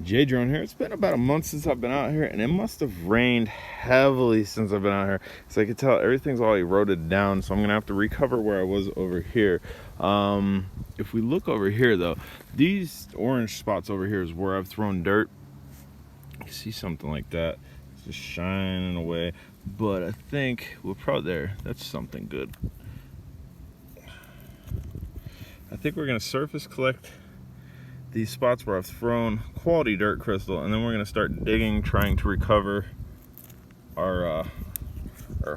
J Drone here. It's been about a month since I've been out here, and it must have rained heavily since I've been out here. So I can tell everything's all eroded down, so I'm gonna have to recover where I was over here. If we look over here though, these orange spots over here is where I've thrown dirt. You see something like that, it's just shining away, but I think we're probably there. That's something good. I think we're gonna surface collect these spots where I've thrown quality dirt crystal, and then we're gonna start digging, trying to recover our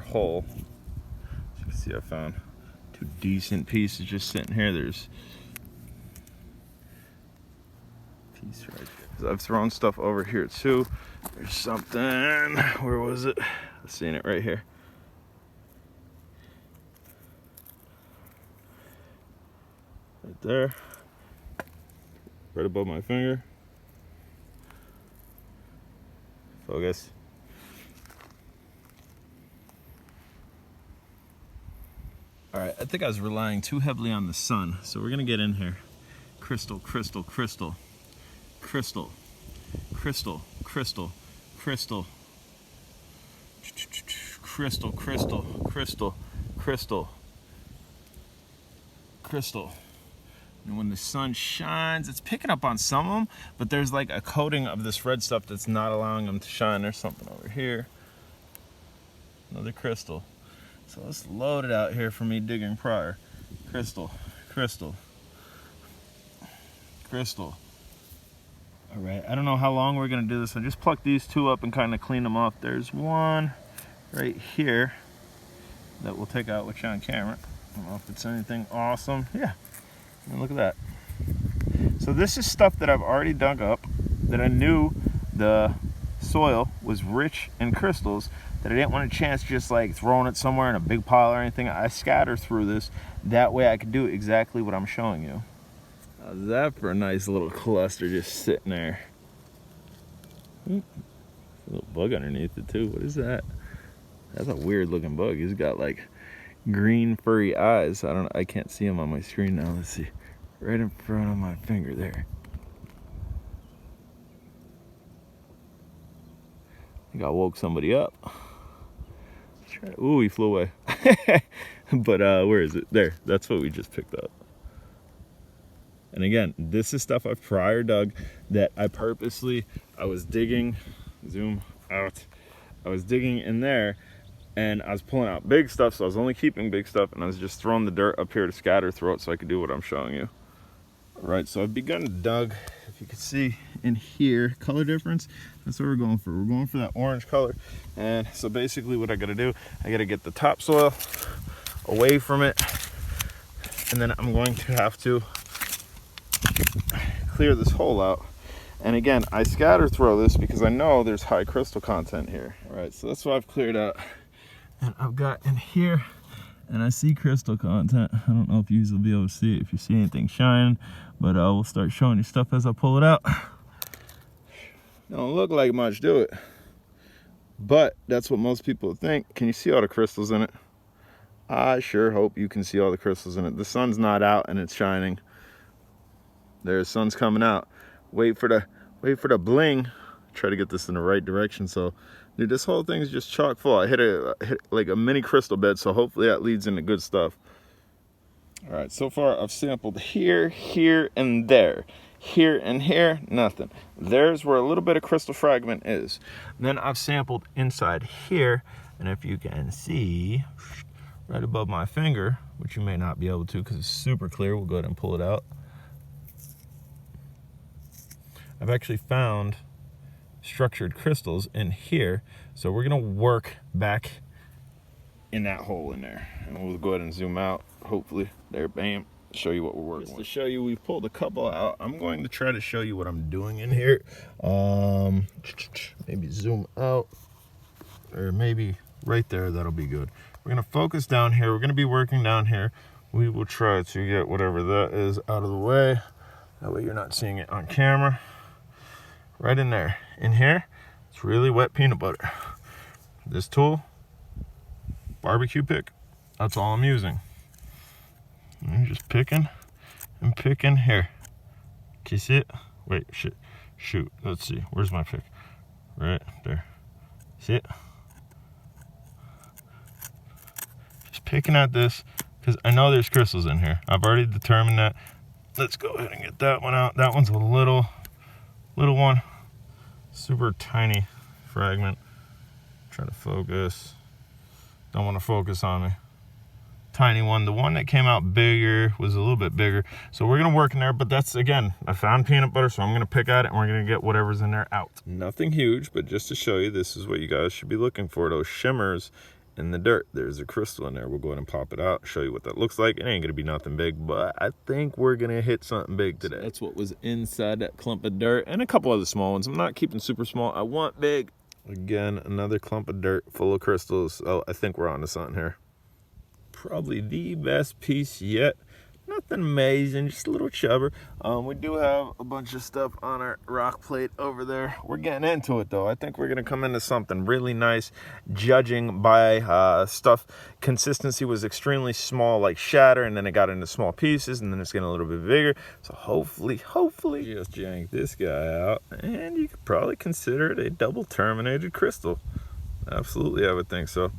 hole. As you can see, I found 2 decent pieces just sitting here. There's a piece right there. I've thrown stuff over here too. There's something, where was it? I've seen it right here. Right there. Right above my finger. Focus. All right, I think I was relying too heavily on the sun, so we're gonna get in here. Crystal, crystal, crystal, crystal, crystal, crystal, crystal, crystal, crystal, crystal, crystal, crystal. And when the sun shines, it's picking up on some of them, but there's like a coating of this red stuff that's not allowing them to shine. There's something over here. Another crystal. So let's load it out here for me digging prior. Crystal, crystal, crystal. All right, I don't know how long we're gonna do this. I just plucked these 2 up and kind of clean them off. There's one right here that we'll take out with you on camera. I don't know if it's anything awesome. Yeah. And look at that. So this is stuff that I've already dug up, that I knew the soil was rich in crystals, that I didn't want a chance just like throwing it somewhere in a big pile or anything. I scatter through this. That way I could do exactly what I'm showing you. How's that for a nice little cluster just sitting there? A little bug underneath it too. What is that? That's a weird looking bug. He's got like green furry eyes. I can't see him on my screen now. Let's see. Right in front of my finger there. I think I woke somebody up. Ooh, he flew away. But where is it? There. That's what we just picked up. And again, this is stuff I've prior dug that I was digging, zoom out. I was digging in there, and I was pulling out big stuff, so I was only keeping big stuff, and I was just throwing the dirt up here to scatter through it so I could do what I'm showing you. All right, so I've begun to dug. If you can see in here, color difference, that's what we're going for. We're going for that orange color. And so basically what I gotta do, I gotta get the topsoil away from it, and then I'm going to have to clear this hole out. And again, I scatter throw this because I know there's high crystal content here. All right, so that's what I've cleared out. And I've got in here, and I see crystal content. I don't know if you will be able to see it, if you see anything shining, but we'll start showing you stuff as I pull it out. Don't look like much, do it? But that's what most people think. Can you see all the crystals in it? I sure hope you can see all the crystals in it. The sun's not out and it's shining. There's sun's coming out. Wait for the bling. Try to get this in the right direction. So, dude, this whole thing is just chock full. I hit like a mini crystal bed, so hopefully that leads into good stuff. All right, so far I've sampled here, here, and there. Here and here, nothing. There's where a little bit of crystal fragment is. Then I've sampled inside here, and if you can see, right above my finger, which you may not be able to because it's super clear, we'll go ahead and pull it out. I've actually found structured crystals in here, so we're gonna work back in that hole in there, and we'll go ahead and zoom out. Hopefully, there, bam, show you what we're working with. Just to show you, we've pulled a couple out. I'm going to try to show you what I'm doing in here. Maybe zoom out, or maybe right there. That'll be good. We're gonna focus down here. We're gonna be working down here. We will try to get whatever that is out of the way. That way you're not seeing it on camera. Right in there. In here, it's really wet peanut butter. This tool, barbecue pick, that's all I'm using. And just picking and picking here. Can you see it? Wait, shit. Shoot, let's see. Where's my pick? Right there. See it? Just picking at this because I know there's crystals in here. I've already determined that. Let's go ahead and get that one out. That one's a little one. Super tiny fragment. Try to focus. Don't want to focus on me. Tiny one. The one that came out bigger was a little bit bigger. So we're going to work in there, but that's, again, I found peanut butter, so I'm going to pick at it, and we're going to get whatever's in there out. Nothing huge, but just to show you, this is what you guys should be looking for, those shimmers in the dirt. There's a crystal in there. We'll go ahead and pop it out, show you what that looks like. It ain't going to be nothing big, but I think we're going to hit something big today. So that's what was inside that clump of dirt, and a couple other small ones. I'm not keeping super small. I want big. Again, another clump of dirt full of crystals. Oh, I think we're onto something here. Probably the best piece yet. Nothing amazing, just a little chubber. We do have a bunch of stuff on our rock plate over there. We're getting into it though. I think we're gonna come into something really nice. Judging by stuff, consistency was extremely small, like shatter, and then it got into small pieces, and then it's getting a little bit bigger. So hopefully, just yank this guy out, and you could probably consider it a double terminated crystal. Absolutely, I would think so.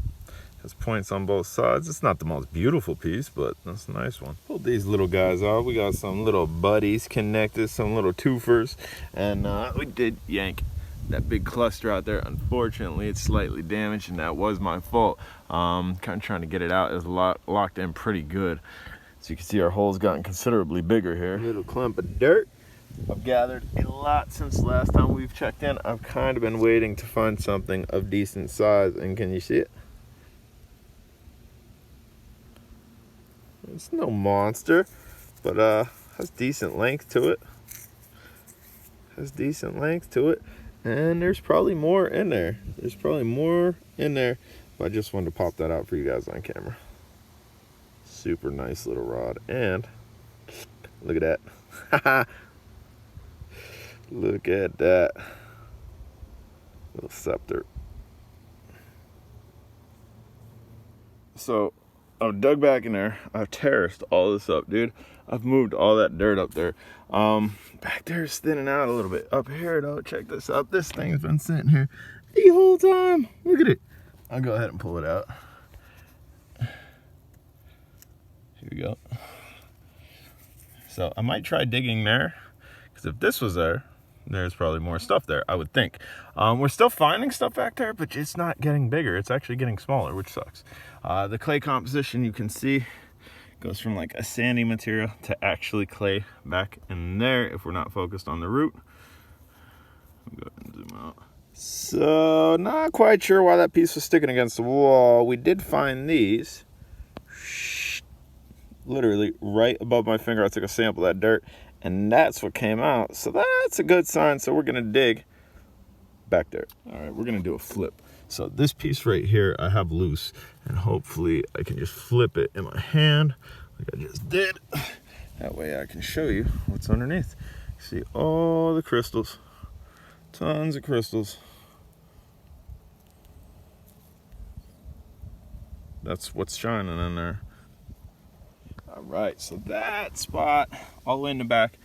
Has points on both sides. It's not the most beautiful piece, but that's a nice one. Pulled these little guys out. We got some little buddies connected, some little twofers, and we did yank that big cluster out there. Unfortunately, it's slightly damaged, and that was my fault. Kind of trying to get it out. It was locked in pretty good. So you can see our hole's gotten considerably bigger here. Little clump of dirt. I've gathered a lot since last time we've checked in. I've kind of been waiting to find something of decent size, and can you see it? It's no monster, but has decent length to it. And there's probably more in there. But I just wanted to pop that out for you guys on camera. Super nice little rod, and look at that. Look at that little scepter. So I've dug back in there. I've terraced all this up, dude. I've moved all that dirt up there. Back there is thinning out a little bit. Up here, though, check this out. This thing's been sitting here the whole time. Look at it. I'll go ahead and pull it out. Here we go. So I might try digging there, because if this was there, there's probably more stuff there, I would think. We're still finding stuff back there, but it's not getting bigger. It's actually getting smaller, which sucks. The clay composition, you can see, goes from like a sandy material to actually clay back in there if we're not focused on the root. I'll go ahead and zoom out. So, not quite sure why that piece was sticking against the wall. We did find these. Literally right above my finger. I took a sample of that dirt, and that's what came out. So that's a good sign. So we're gonna dig back there. All right, we're gonna do a flip. So this piece right here I have loose, and hopefully I can just flip it in my hand like I just did. That way I can show you what's underneath. See all the crystals, tons of crystals. That's what's shining in there. All right, so that spot all the way in the back,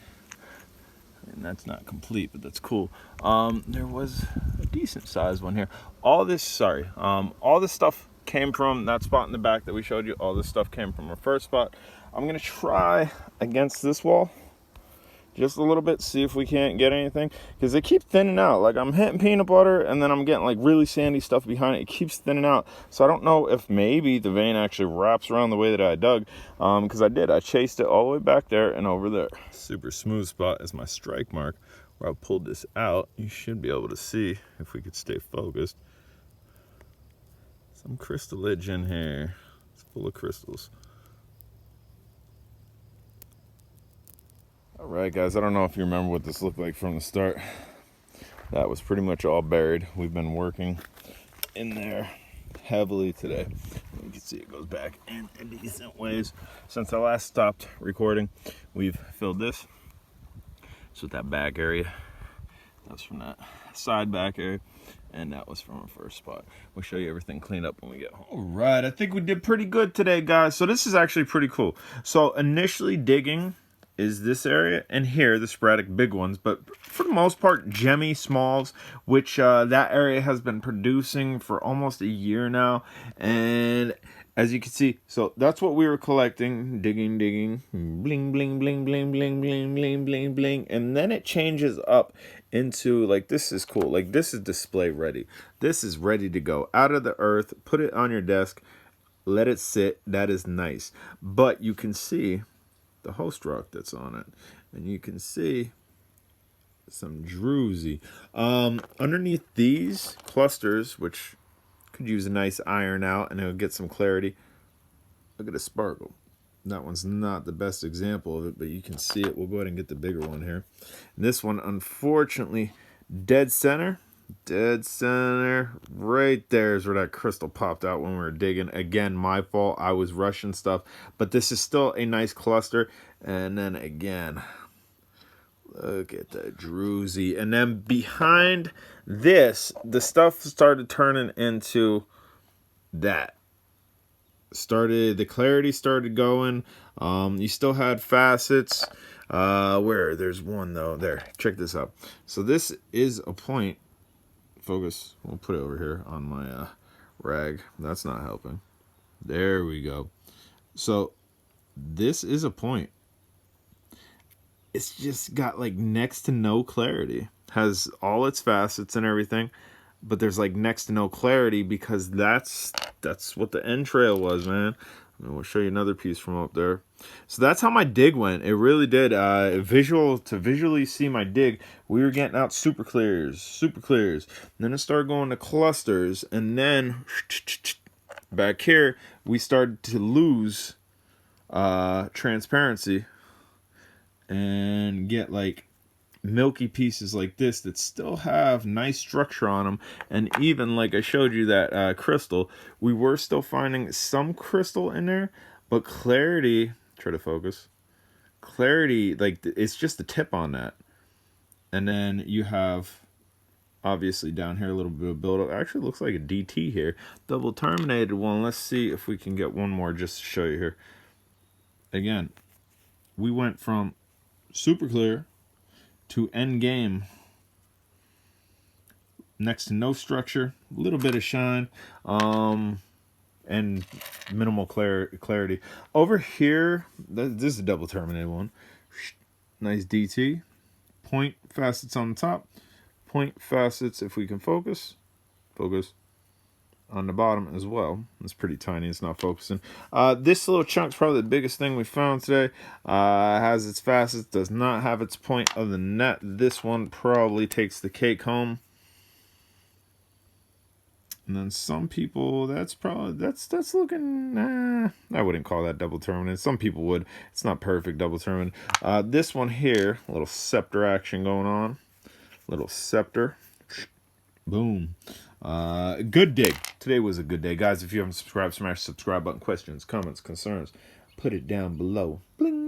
and that's not complete, but that's cool. There was a decent sized one here. All this stuff came from that spot in the back that we showed you. All this stuff came from our first spot. I'm gonna try against this wall just a little bit, see if we can't get anything, because they keep thinning out. Like, I'm hitting peanut butter, and then I'm getting like really sandy stuff behind it. It keeps thinning out, so I don't know if maybe the vein actually wraps around the way that I dug, because I chased it all the way back there and over there. Super smooth spot is my strike mark where I pulled this out. You should be able to see, if we could stay focused, some crystallage in here. It's full of crystals. All right, guys, I don't know if you remember what this looked like from the start. That was pretty much all buried. We've been working in there heavily today. You can see it goes back in decent ways. Since I last stopped recording, we've filled this. So that back area, that's from that side back area, and that was from our first spot. We'll show you everything cleaned up when we get home. All right, I think we did pretty good today, guys. So this is actually pretty cool. So initially digging is this area, and here, the sporadic big ones, but for the most part, gemmy smalls, which that area has been producing for almost a year now, and as you can see, so that's what we were collecting, digging, bling, bling, bling, bling, bling, bling, bling, bling, bling, and then it changes up into, like, this is cool, like, this is display ready, this is ready to go out of the earth, put it on your desk, let it sit, that is nice, but you can see the host rock that's on it, and you can see some druzy underneath these clusters, which could use a nice iron out and it'll get some clarity. Look at the sparkle. That one's not the best example of it, but you can see it. We'll go ahead and get the bigger one here. And this one, unfortunately, dead center right there is where that crystal popped out when we were digging. Again, my fault, I was rushing stuff, but this is still a nice cluster. And then again, look at the druzy, and then behind this, the stuff started turning into that. The clarity started going. You still had facets. Where there's one though, there, check this out. So this is a point. Focus, we'll put it over here on my rag. That's not helping. There we go. So this is a point. It's just got like next to no clarity. Has all its facets and everything, but there's like next to no clarity because that's what the end trail was, man. We'll show you another piece from up there. So that's how my dig went. It really did. To visually see my dig, we were getting out super clears. And then it started going to clusters, and then back here we started to lose transparency and get like milky pieces like this that still have nice structure on them. And even like I showed you that crystal, we were still finding some crystal in there, but clarity, try to focus, clarity, like it's just the tip on that. And then you have obviously down here a little bit of buildup. Actually looks like a DT here, double terminated one. Let's see if we can get one more just to show you here. Again, we went from super clear to end game, next to no structure, a little bit of shine, and minimal clarity. Over here, this is a double terminated one. Nice DT, point facets on the top, point facets, if we can focus, on the bottom as well. It's pretty tiny, it's not focusing. This little chunk's probably the biggest thing we found today. Has its facets, does not have its point of the net. This one probably takes the cake home. And then some people, that's looking, I wouldn't call that double terminated. Some people would. It's not perfect double terminated. This one here, a little scepter action going on. Little scepter. Boom. Good dig. Today was a good day. Guys, if you haven't subscribed, smash the subscribe button. Questions, comments, concerns, put it down below. Bling.